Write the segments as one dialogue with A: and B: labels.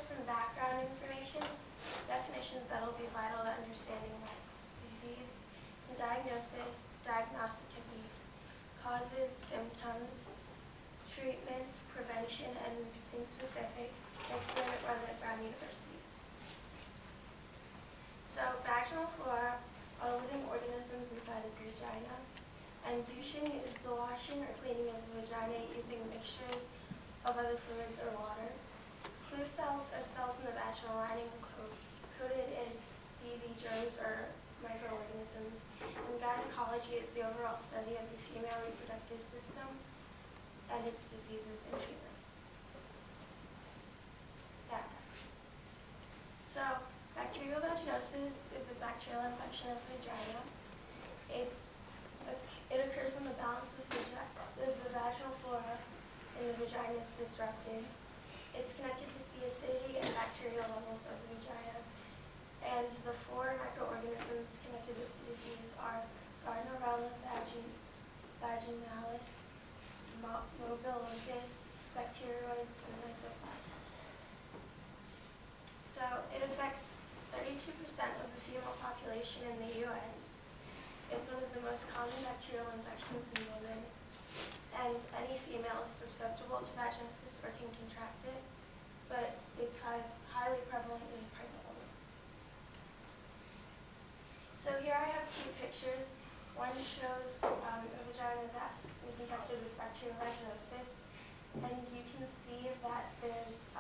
A: some background information, definitions that will be vital to understanding that disease, some diagnosis, diagnostic techniques, causes, symptoms, treatments, prevention, and in specific, an experiment run at Brown University. So vaginal flora are living organisms inside of the vagina, and douching is the washing or cleaning of the vagina using mixtures of other fluids or water. Clue cells are cells in the vaginal lining coated in BV germs or microorganisms, and gynecology is the overall study of the female reproductive system and its diseases and treatments. Yeah. So, bacterial vaginosis is a bacterial infection of the vagina. It occurs when the balance of the vaginal flora in the vagina is disrupted. It's connected with the acidity and bacterial levels of the vagina. And the 4 microorganisms connected with the disease are Gardnerella vaginalis, mobilosis, bacteroids, and mycoplasma. So it affects 32% of the female population in the U.S. It's one of the most common bacterial infections in women, and any female is susceptible to vaginosis or can contract it, but it's highly prevalent in pregnant women. So here I have 2 pictures. One shows a vagina that is infected with bacterial vaginosis, and you can see that there's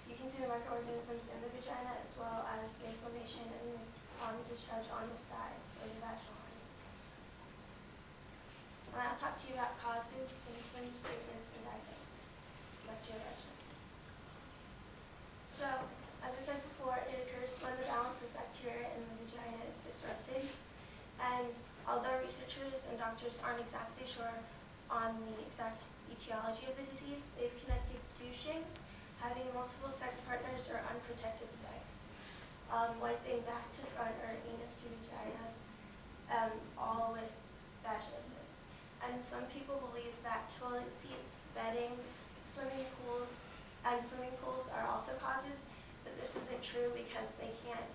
A: you can see the microorganisms in the vagina as well as the inflammation and discharge on the sides or the vaginal lining. And I'll talk to you about causes, symptoms, treatments, and diagnosis of bacterial vaginosis. So, as I said before, it occurs when the balance of bacteria in the vagina is disrupted. And although researchers and doctors aren't exactly sure on the exact etiology of the disease, they've connected douching, having multiple sex partners, or unprotected sex, wiping back to front or anus to vagina, all with vaginosis. And some people believe that toilet seats, bedding, swimming pools are also causes, but this isn't true because they can't,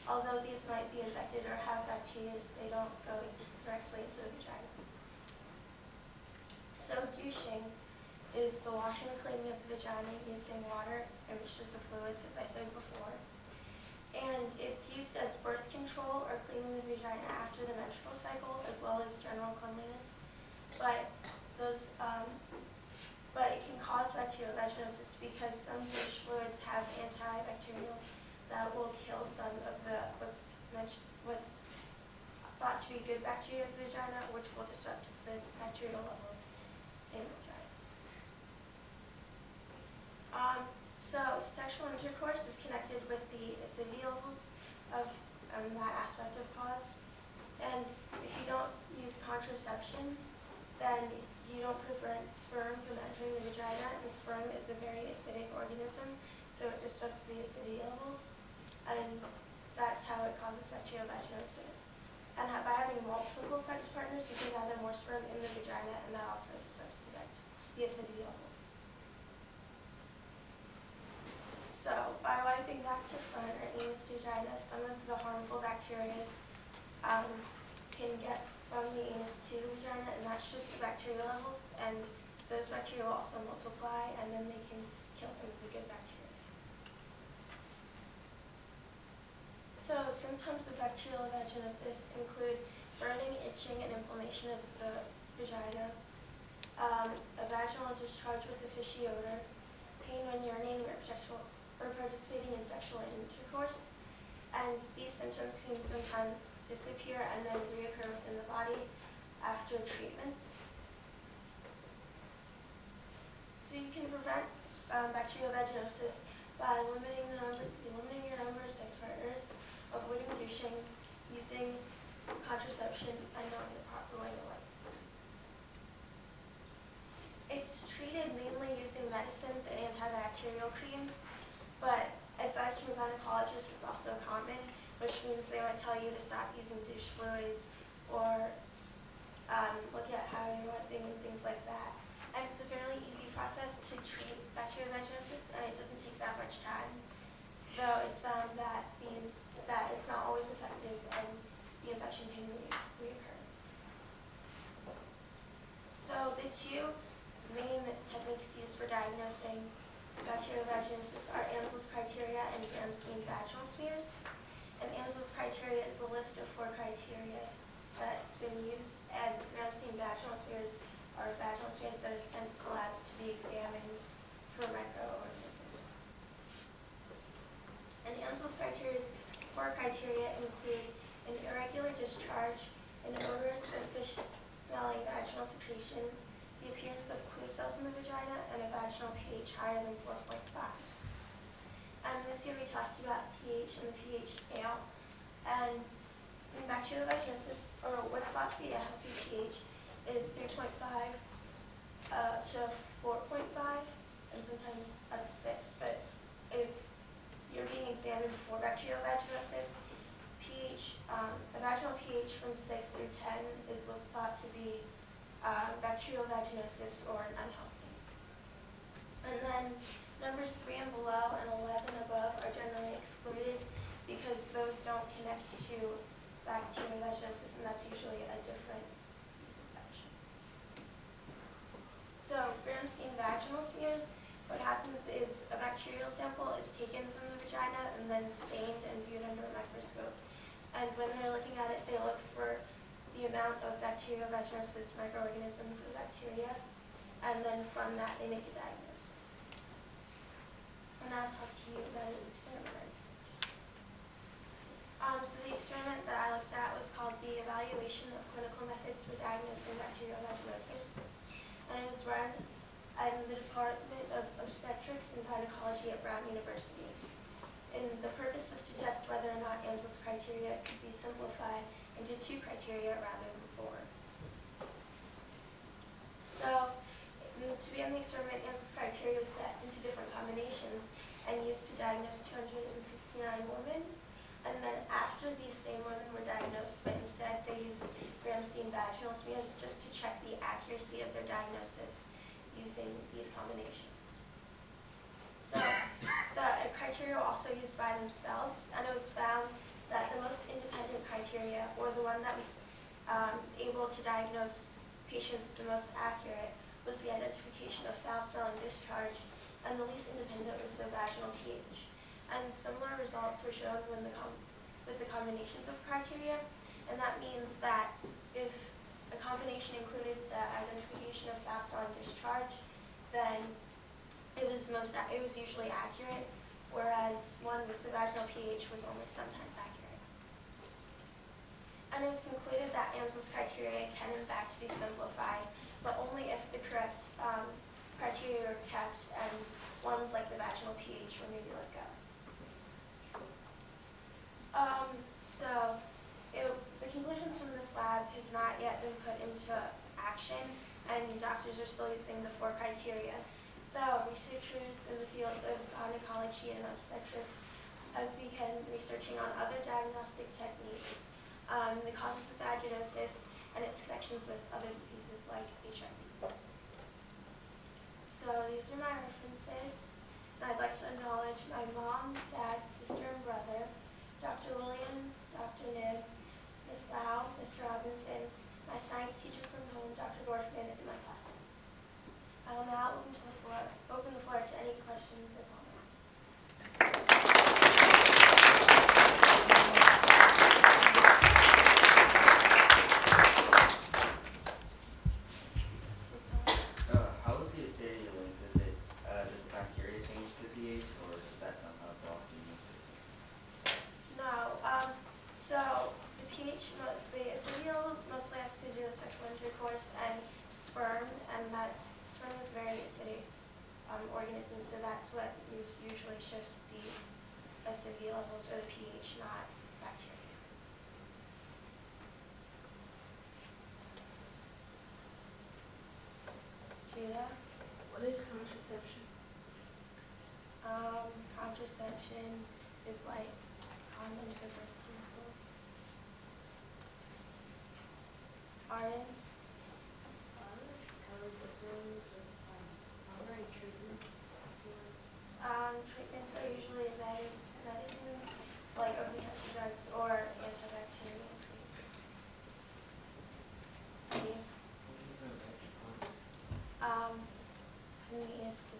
A: although these might be infected or have bacteria, they don't go directly into the vagina. So douching is the washing and cleaning of the vagina using water and mixtures of fluids, as I said before. And it's used as birth control or cleaning the vagina after the menstrual cycle, as well as general cleanliness. But it can cause bacterial vaginosis because some dish fluids have antibacterials that will kill some of the what's thought to be good bacteria of the vagina, which will disrupt the bacterial levels in the vagina. So sexual intercourse is connected with the acidity levels of that aspect of cause. And if you don't use contraception, then you don't prevent sperm from entering the vagina, and sperm is a very acidic organism, so it disrupts the acidity levels, and that's how it causes bacterial vaginosis. And by having multiple sex partners, you can gather more sperm in the vagina, and that also disrupts the acidity levels. So, by wiping back to front or anus to vagina, some of the harmful bacteria can get from the anus to the vagina, and that's just the bacterial levels, and those bacteria will also multiply, and then they can kill some of the good bacteria. So, symptoms of bacterial vaginosis include burning, itching, and inflammation of the vagina, a vaginal discharge with a fishy odor, pain when urinating or participating in sexual intercourse, and these symptoms can sometimes disappear and then reoccur within the body after treatments. So you can prevent bacterial vaginosis by limiting your number of sex partners, avoiding douching, using contraception, and knowing the proper way to wipe. It's treated mainly using medicines and antibacterial creams, but advice from gynecologists is also common, which means they might tell you to stop using douche fluids or look at how you're wiping and things like that. And it's a fairly easy process to treat bacterial vaginosis, and it doesn't take that much time, though it's found that it's not always effective and the infection can reoccur. So the two main techniques used for diagnosing bacterial vaginosis are Amsel's criteria and Ramstein vaginal smears. And Amsel's criteria is a list of 4 criteria that's been used, and Ramstein vaginal smears are vaginal smears that are sent to labs to be examined for microorganisms. And Amsel's 4 criteria include an irregular discharge, an odorous or fish-smelling vaginal secretion, the appearance of clue cells in the vagina, and a vaginal pH higher than 4.5. And this year we talked about pH and the pH scale. And in bacterial vaginosis, or what's thought to be a healthy pH, is 3.5 to 4.5, and sometimes up to 6. But if you're being examined for bacterial vaginosis, a vaginal pH from 6 through 10 is thought to be bacterial vaginosis or an unhealthy. And then numbers 3 and below and 11 above are generally excluded because those don't connect to bacterial vaginosis, and that's usually a different piece of infection. So Ramstein vaginal smears, what happens is a bacterial sample is taken from the vagina and then stained and viewed under a microscope. And when they're looking at it, they look for the amount of bacterial vaginosis microorganisms or bacteria, and then from that they make a diagnosis. And I'll talk to you about an experiment. So the experiment that I looked at was called the Evaluation of Clinical Methods for Diagnosing Bacterial Vaginosis, and it was run in the Department of Obstetrics and Gynecology at Brown University. And the purpose was to test whether or not Amsel's criteria could be simplified into 2 criteria rather than 4. So, to begin the experiment, Amsel's criteria was set into different combinations and used to diagnose 269 women. And then after these same women were diagnosed, but instead they used Ramstein vaginal smears just to check the accuracy of their diagnosis using these combinations. So the criteria were also used by themselves, and it was found that the most independent criteria, or the one that was able to diagnose patients the most accurate, was the identification of foul-smelling discharge, and the least independent was the vaginal pH. And similar results were shown with the combinations of criteria, and that means that if a combination included the identification of foul-smelling discharge, then it was usually accurate, whereas one with the vaginal pH was only sometimes accurate. And it was concluded that Amsel's criteria can in fact be simplified, but only if the correct criteria are kept and ones like the vaginal pH were maybe let go. The conclusions from this lab have not yet been put into action, and doctors are still using the 4 criteria. Though researchers in the field of gynecology and obstetrics have begun researching on other diagnostic techniques, the causes of vaginosis, and its connections with other diseases like HIV. So these are my references. And I'd like to acknowledge my mom, dad, sister, and brother, Dr. Williams, Dr. Nib, Ms. Lau, Mr. Robinson, my science teacher from home, Dr. Dorfman, and my classmates. I will now open the floor to any questions or comments.
B: How is the acidity linked? Does the bacteria change the pH, or does that somehow block the immune system?
A: No. So the pH, the acidity levels mostly has to do with sexual intercourse and sperm, and sperm is very acidic organism, so that's what usually shifts the acidity levels or the pH, not bacteria. Judah?
C: What is contraception?
A: Contraception is like condoms or birth control. Arden?
C: Code assumes
A: penis to